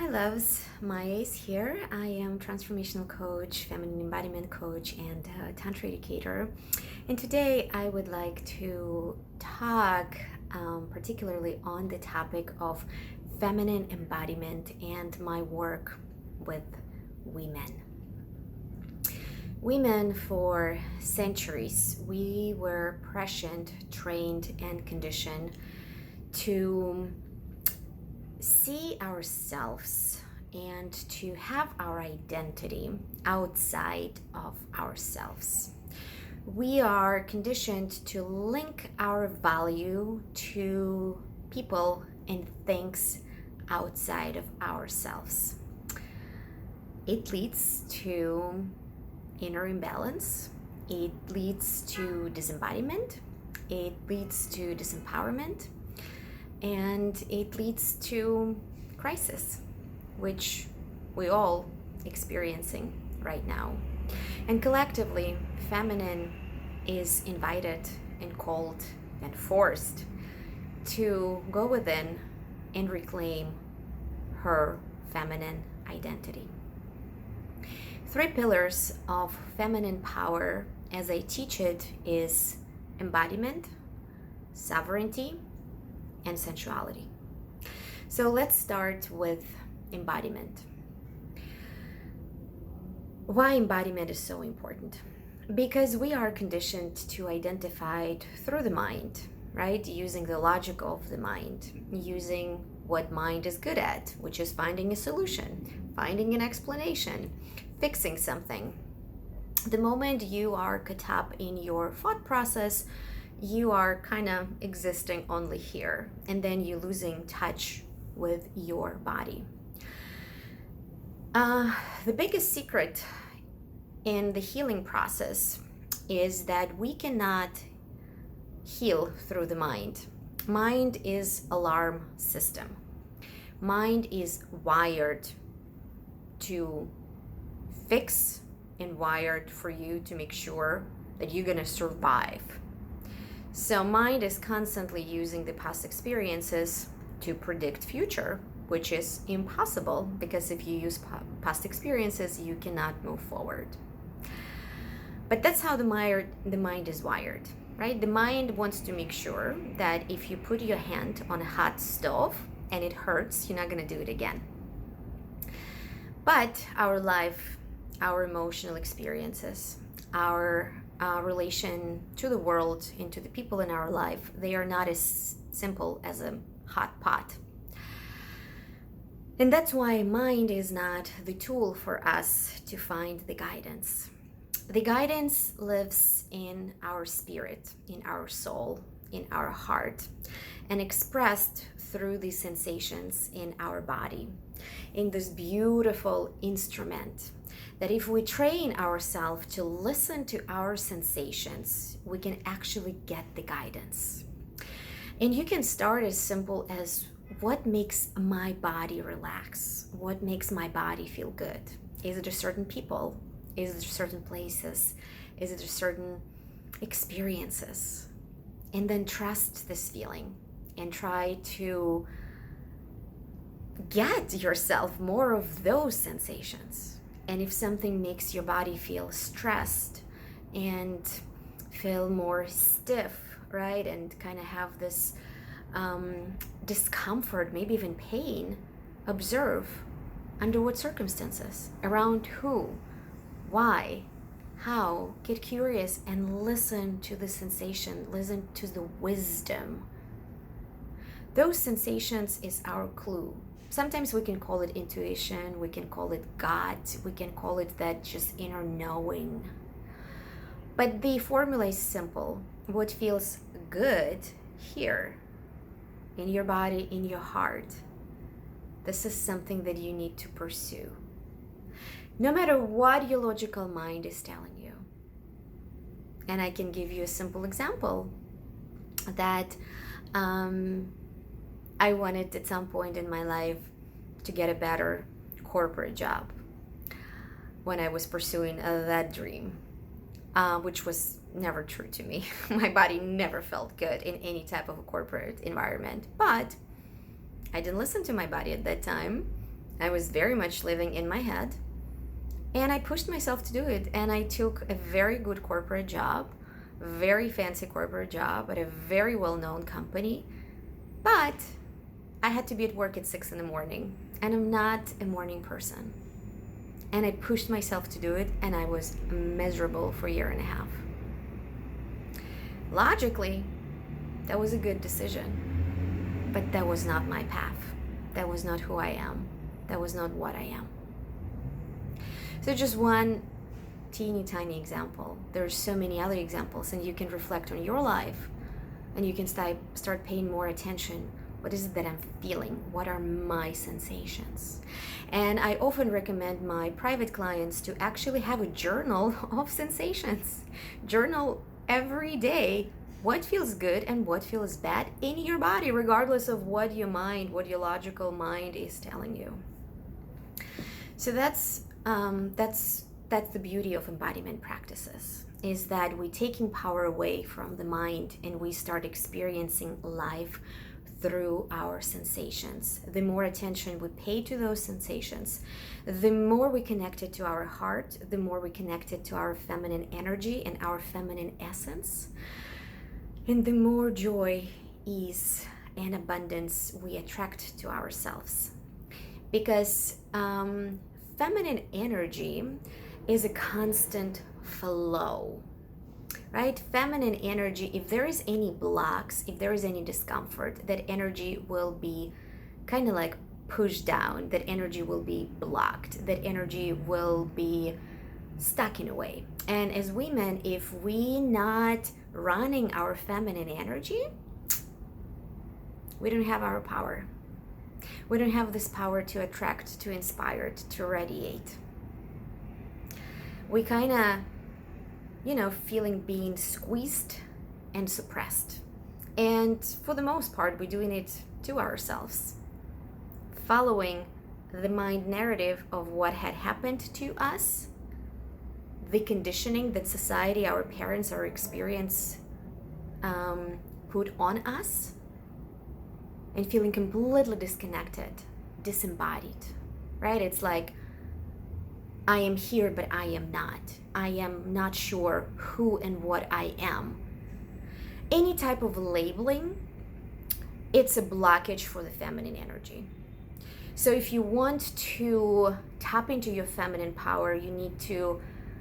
Hi loves, Maya is here. I am transformational coach, feminine embodiment coach, and tantra educator. And today I would like to talk particularly on the topic of feminine embodiment and my work with women. Women, for centuries, we were pressured, trained, and conditioned to see ourselves and to have our identity outside of ourselves. We are conditioned to link our value to people and things outside of ourselves. It leads to inner imbalance, it leads to disembodiment, it leads to disempowerment, and it leads to crisis, which we all experiencing right now. And collectively, feminine is invited and called and forced to go within and reclaim her feminine identity. 3 pillars of feminine power, as I teach it, is embodiment, sovereignty, and sensuality. So let's start with embodiment. Why embodiment is so important? Because we are conditioned to identify it through the mind, right? Using the logic of the mind, using what mind is good at, which is finding a solution, finding an explanation, fixing something. The moment you are caught up in your thought process, you are kind of existing only here, and then you're losing touch with your body. The biggest secret in the healing process is that we cannot heal through the mind. Mind is alarm system. Mind is wired to fix and wired for you to make sure that you're gonna survive. So mind is constantly using the past experiences to predict future, which is impossible because if you use past experiences, you cannot move forward. But that's how the mind is wired, right? The mind wants to make sure that if you put your hand on a hot stove and it hurts, you're not going to do it again. But our life, our emotional experiences, our relation to the world and to the people in our life, they are not as simple as a hot pot. And that's why mind is not the tool for us to find the guidance. The guidance lives in our spirit, in our soul, in our heart, and expressed through the sensations in our body, in this beautiful instrument that if we train ourselves to listen to our sensations, we can actually get the guidance. And you can start as simple as what makes my body relax? What makes my body feel good? Is it a certain people? Is it certain places? Is it a certain experiences? And then trust this feeling and try to get yourself more of those sensations. And if something makes your body feel stressed and feel more stiff, right, and kind of have this discomfort, maybe even pain, observe under what circumstances, around who, why, how. Get curious and listen to the sensation, listen to the wisdom. Those sensations is our clue. Sometimes we can call it intuition, we can call it God, we can call it that just inner knowing. But the formula is simple. What feels good here, in your body, in your heart, this is something that you need to pursue. No matter what your logical mind is telling you. And I can give you a simple example that I wanted at some point in my life to get a better corporate job when I was pursuing that dream, which was never true to me. My body never felt good in any type of a corporate environment, but I didn't listen to my body at that time. I was very much living in my head. And I pushed myself to do it. And I took a very good corporate job, very fancy corporate job at a very well-known company. But I had to be at work at 6 in the morning. And I'm not a morning person. And I pushed myself to do it, and I was miserable for a year and a half. Logically, that was a good decision. But that was not my path. That was not who I am. That was not what I am. So just one teeny tiny example. There's so many other examples, and you can reflect on your life, and you can start paying more attention. What is it that I'm feeling? What are my sensations? And I often recommend my private clients to actually have a journal of sensations. Journal every day what feels good and what feels bad in your body, regardless of what your logical mind is telling you. So that's the beauty of embodiment practices, is that we're taking power away from the mind and we start experiencing life through our sensations. The more attention we pay to those sensations, the more we connect it to our heart, the more we connect it to our feminine energy and our feminine essence, and the more joy, ease, and abundance we attract to ourselves. Because feminine energy is a constant flow, right? Feminine energy, if there is any blocks, if there is any discomfort, that energy will be kind of like pushed down, that energy will be blocked, that energy will be stuck in a way. And as women, if we not running our feminine energy, we don't have our power. We don't have this power to attract, to inspire, to radiate. We kind of, feeling being squeezed and suppressed. And for the most part, we're doing it to ourselves, following the mind narrative of what had happened to us, the conditioning that society, our parents, our experience put on us, and feeling completely disconnected, disembodied, right? It's like, I am here, but I am not. I am not sure who and what I am. Any type of labeling, it's a blockage for the feminine energy. So if you want to tap into your feminine power, you need to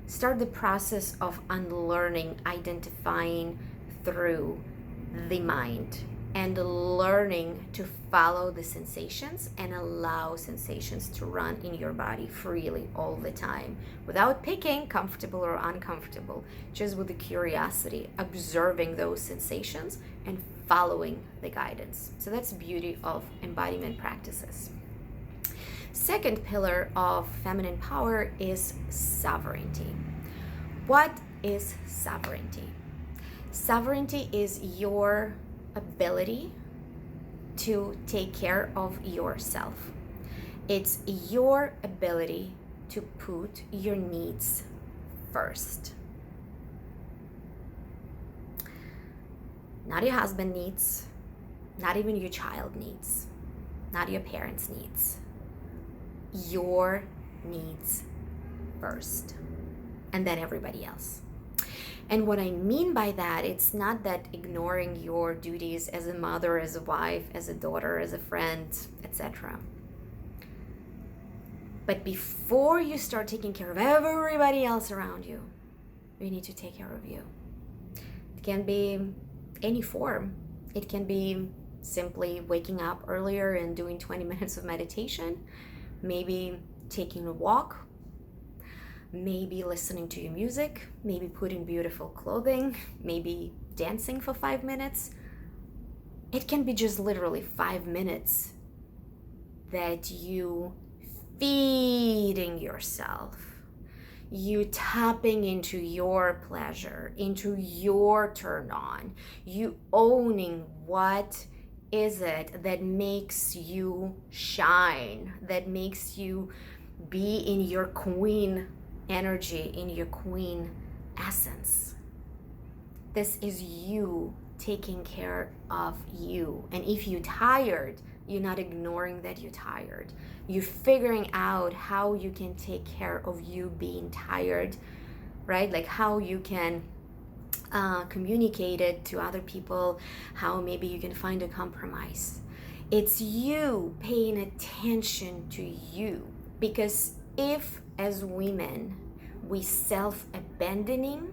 start the process of unlearning, identifying through the mind, and learning to follow the sensations and allow sensations to run in your body freely all the time, without picking comfortable or uncomfortable, just with the curiosity, observing those sensations and following the guidance. So that's the beauty of embodiment practices. Second pillar of feminine power is sovereignty. What is sovereignty? Sovereignty is your ability to take care of yourself. It's your ability to put your needs first. Not your husband needs, not even your child needs, not your parents' needs. Your needs first, and then everybody else. And what I mean by that, it's not that ignoring your duties as a mother, as a wife, as a daughter, as a friend, etc. But before you start taking care of everybody else around you, you need to take care of you. It can be any form. It can be simply waking up earlier and doing 20 minutes of meditation, maybe taking a walk, maybe listening to your music, maybe putting beautiful clothing, maybe dancing for 5 minutes. It can be just literally 5 minutes that you feeding yourself, you tapping into your pleasure, into your turn on, you owning what is it that makes you shine, that makes you be in your queen energy, in your queen essence. This is you taking care of you. And if you're tired, You're not ignoring that you're tired. You're figuring out how you can take care of you being tired, right? Like how you can communicate it to other people, how maybe you can find a compromise. It's you paying attention to you, because if as women we self-abandoning,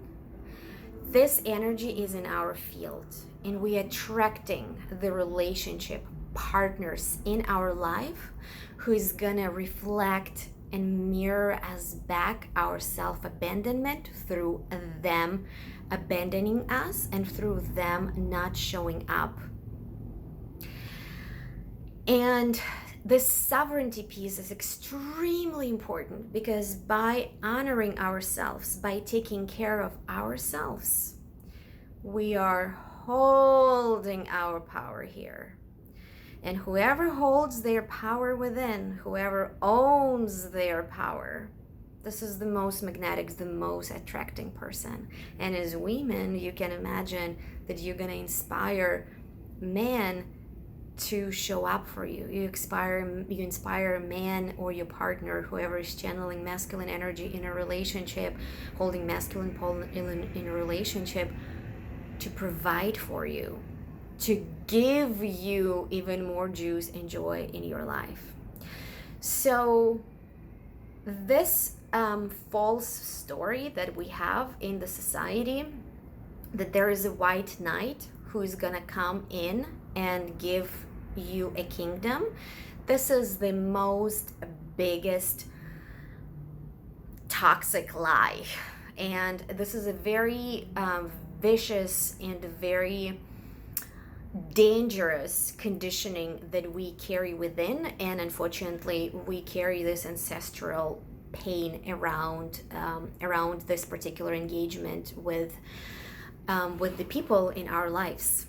this energy is in our field and we attracting the relationship partners in our life who is gonna reflect and mirror us back our self-abandonment through them abandoning us and through them not showing up. And this sovereignty piece is extremely important, because by honoring ourselves, by taking care of ourselves, we are holding our power here. And whoever holds their power within, whoever owns their power, this is the most magnetic, the most attracting person. And as women, you can imagine that you're going to inspire men to show up for you. You inspire a man or your partner, whoever is channeling masculine energy in a relationship, holding masculine pole in a relationship, to provide for you, to give you even more juice and joy in your life. So this false story that we have in the society, that there is a white knight who is gonna come in and give you a kingdom, this is the most biggest toxic lie. And this is a very vicious and very dangerous conditioning that we carry within, and unfortunately we carry this ancestral pain around this particular engagement with the people in our lives,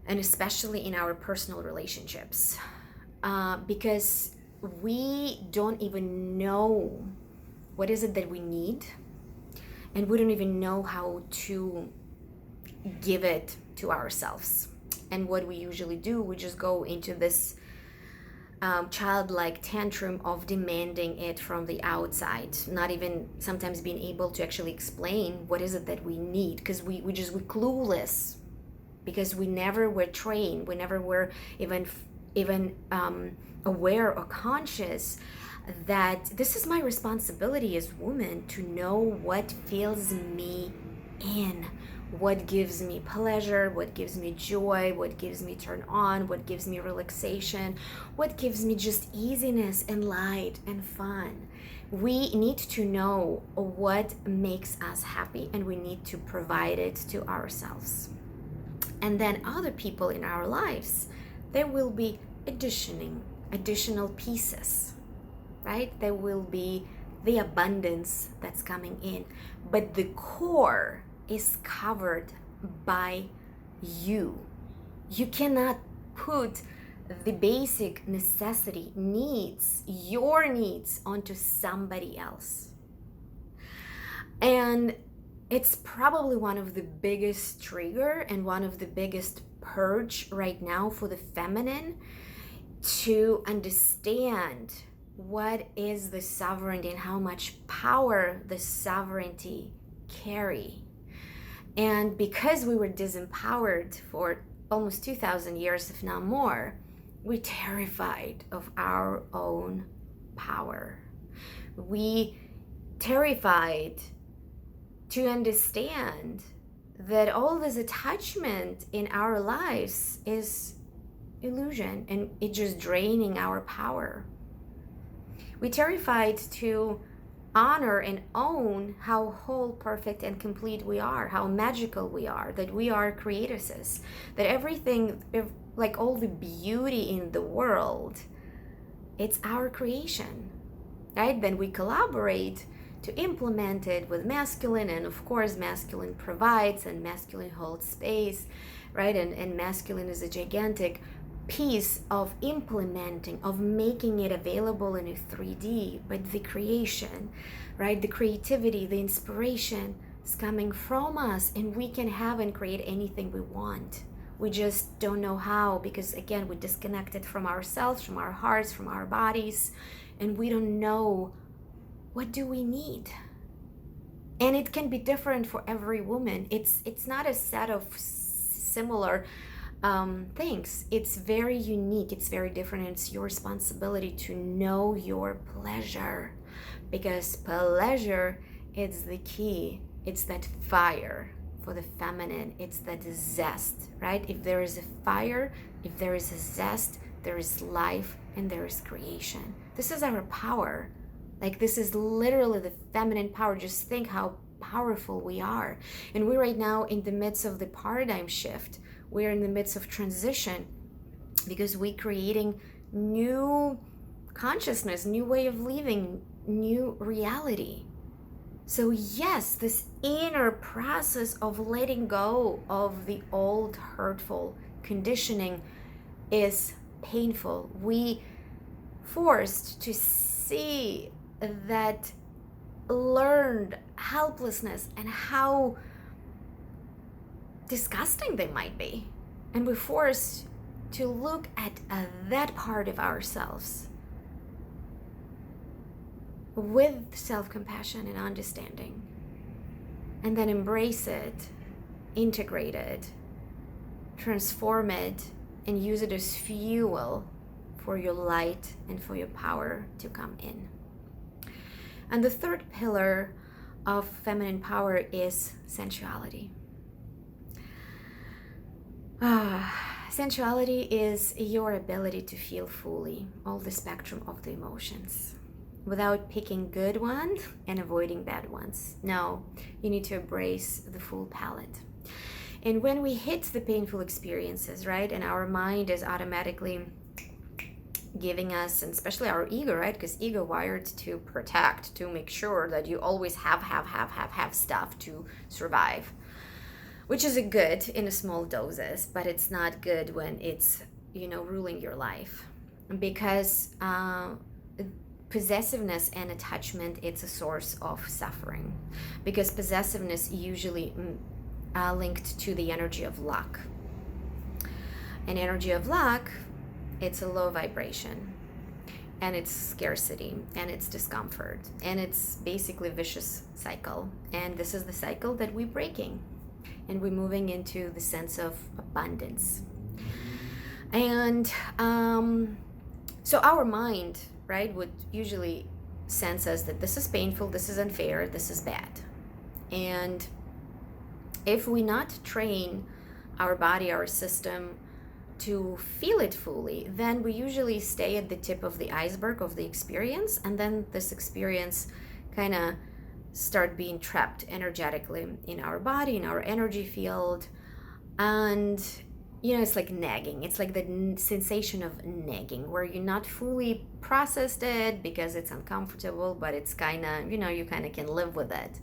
and especially in our personal relationships, because we don't even know what is it that we need, and we don't even know how to give it to ourselves. And what we usually do, we just go into this childlike tantrum of demanding it from the outside, not even sometimes being able to actually explain what is it that we need, because we're clueless, because we never were trained, we never were even aware or conscious that this is my responsibility as woman to know what fills me in, what gives me pleasure, what gives me joy, what gives me turn on, what gives me relaxation, what gives me just easiness and light and fun. We need to know what makes us happy, and we need to provide it to ourselves. And then other people in our lives, there will be additional pieces, right? There will be the abundance that's coming in, but the core is covered by you. You cannot put the basic necessity needs, your needs, onto somebody else. And it's probably one of the biggest trigger and one of the biggest purge right now for the feminine, to understand what is the sovereignty and how much power the sovereignty carry. And because we were disempowered for almost 2,000 years, if not more, we're terrified of our own power. We terrified to understand that all this attachment in our lives is illusion, and it's just draining our power. We're terrified to honor and own how whole, perfect, and complete we are, how magical we are, that we are creatresses, that everything, like all the beauty in the world, it's our creation, right? Then we collaborate to implement it with masculine, and of course masculine provides and masculine holds space, right? And masculine is a gigantic piece of implementing, of making it available in a 3D, but the creation, right? The creativity, the inspiration is coming from us, and we can have and create anything we want. We just don't know how, because again, we're disconnected from ourselves, from our hearts, from our bodies, and we don't know what do we need. And it can be different for every woman. It's not a set of similar things. It's very unique, it's very different, and it's your responsibility to know your pleasure, because pleasure is the key. It's that fire for the feminine. It's that zest, right? If there is a fire, if there is a zest, there is life and there is creation. This is our power. Like, this is literally the feminine power. Just think how powerful we are. And we're right now in the midst of the paradigm shift. We're in the midst of transition, because we're creating new consciousness, new way of living, new reality. So yes, this inner process of letting go of the old hurtful conditioning is painful. We forced to see that learned helplessness and how disgusting they might be. And we're forced to look at that part of ourselves with self-compassion and understanding, and then embrace it, integrate it, transform it, and use it as fuel for your light and for your power to come in. And the third pillar of feminine power is sensuality. Sensuality is your ability to feel fully all the spectrum of the emotions without picking good ones and avoiding bad ones. No, you need to embrace the full palette. And when we hit the painful experiences, right, and our mind is automatically giving us, and especially our ego, right, because ego wired to protect, to make sure that you always have stuff to survive, which is a good in a small doses, but it's not good when it's, ruling your life. Because possessiveness and attachment, it's a source of suffering, because possessiveness usually linked to the energy of luck. And energy of luck, it's a low vibration, and it's scarcity, and it's discomfort, and it's basically a vicious cycle. And this is the cycle that we're breaking, and we're moving into the sense of abundance. And so our mind, right, would usually sense us that this is painful, this is unfair, this is bad. And if we not train our body, our system to feel it fully, then we usually stay at the tip of the iceberg of the experience, and then this experience kind of start being trapped energetically in our body, in our energy field. And it's like nagging. It's like the sensation of nagging, where you're not fully processed it because it's uncomfortable, but it's kind of, you kind of can live with it.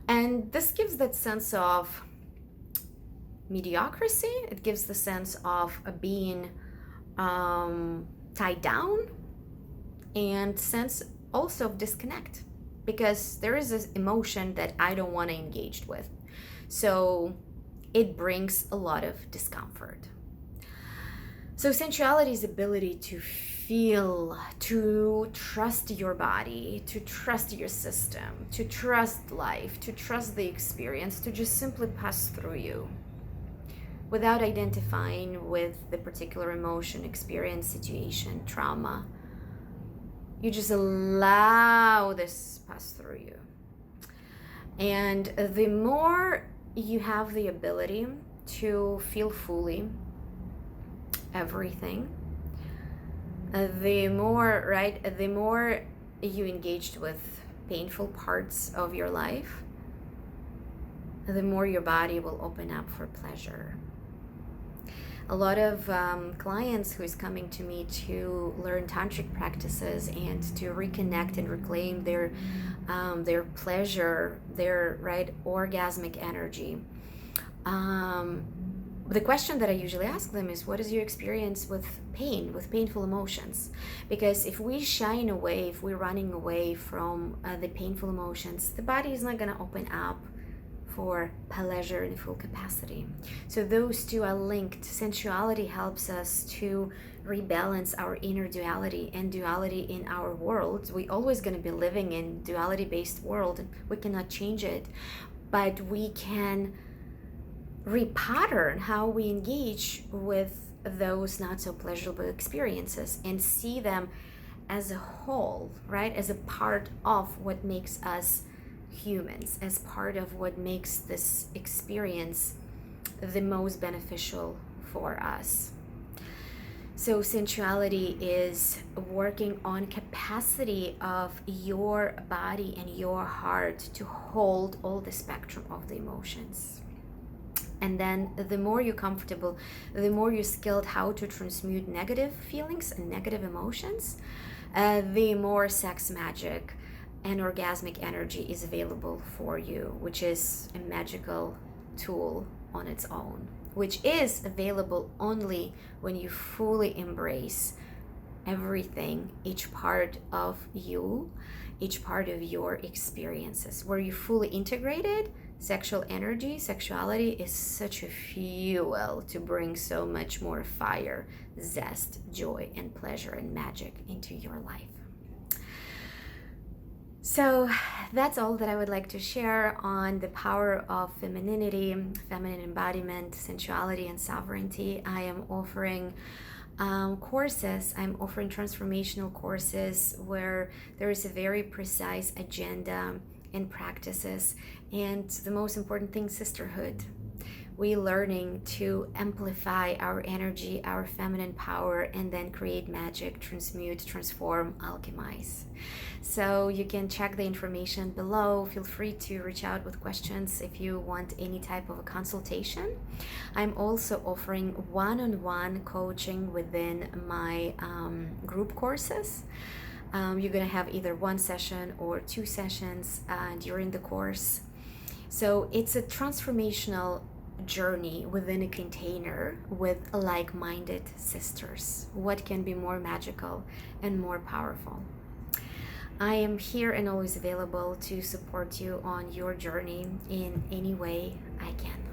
And this gives that sense of mediocrity. It gives the sense of being tied down, and sense also of disconnect, because there is this emotion that I don't want to engage with. So it brings a lot of discomfort. So sensuality is ability to feel, to trust your body, to trust your system, to trust life, to trust the experience, to just simply pass through you without identifying with the particular emotion, experience, situation, trauma. You just allow this pass through you. And the more you have the ability to feel fully everything, the more you engaged with painful parts of your life, the more your body will open up for pleasure. A lot of clients who is coming to me to learn tantric practices and to reconnect and reclaim their pleasure, their orgasmic energy. The question that I usually ask them is, what is your experience with pain, with painful emotions? Because if we shying away, if we're running away from the painful emotions, the body is not going to open up for pleasure in full capacity. So those two are linked. Sensuality helps us to rebalance our inner duality and duality in our world. We're always going to be living in duality-based world, and we cannot change it, but we can repattern how we engage with those not so pleasurable experiences and see them as a whole, right? As a part of what makes us humans, as part of what makes this experience the most beneficial for us. So sensuality is working on capacity of your body and your heart to hold all the spectrum of the emotions. And then the more you're comfortable, the more you're skilled how to transmute negative feelings and negative emotions, the more sex magic and orgasmic energy is available for you, which is a magical tool on its own, which is available only when you fully embrace everything, each part of you, each part of your experiences. Where you fully integrated sexual energy, sexuality is such a fuel to bring so much more fire, zest, joy, and pleasure and magic into your life. So that's all that I would like to share on the power of femininity, feminine embodiment, sensuality, and sovereignty. I am offering courses. I'm offering transformational courses where there is a very precise agenda and practices, and the most important thing, sisterhood. We learning to amplify our energy, our feminine power, and then create magic, transmute, transform, alchemize. So you can check the information below. Feel free to reach out with questions if you want any type of a consultation. I'm also offering one-on-one coaching within my group courses. You're gonna have either one session or two sessions during the course. So it's a transformational journey within a container with like-minded sisters. What can be more magical and more powerful? I am here and always available to support you on your journey in any way I can.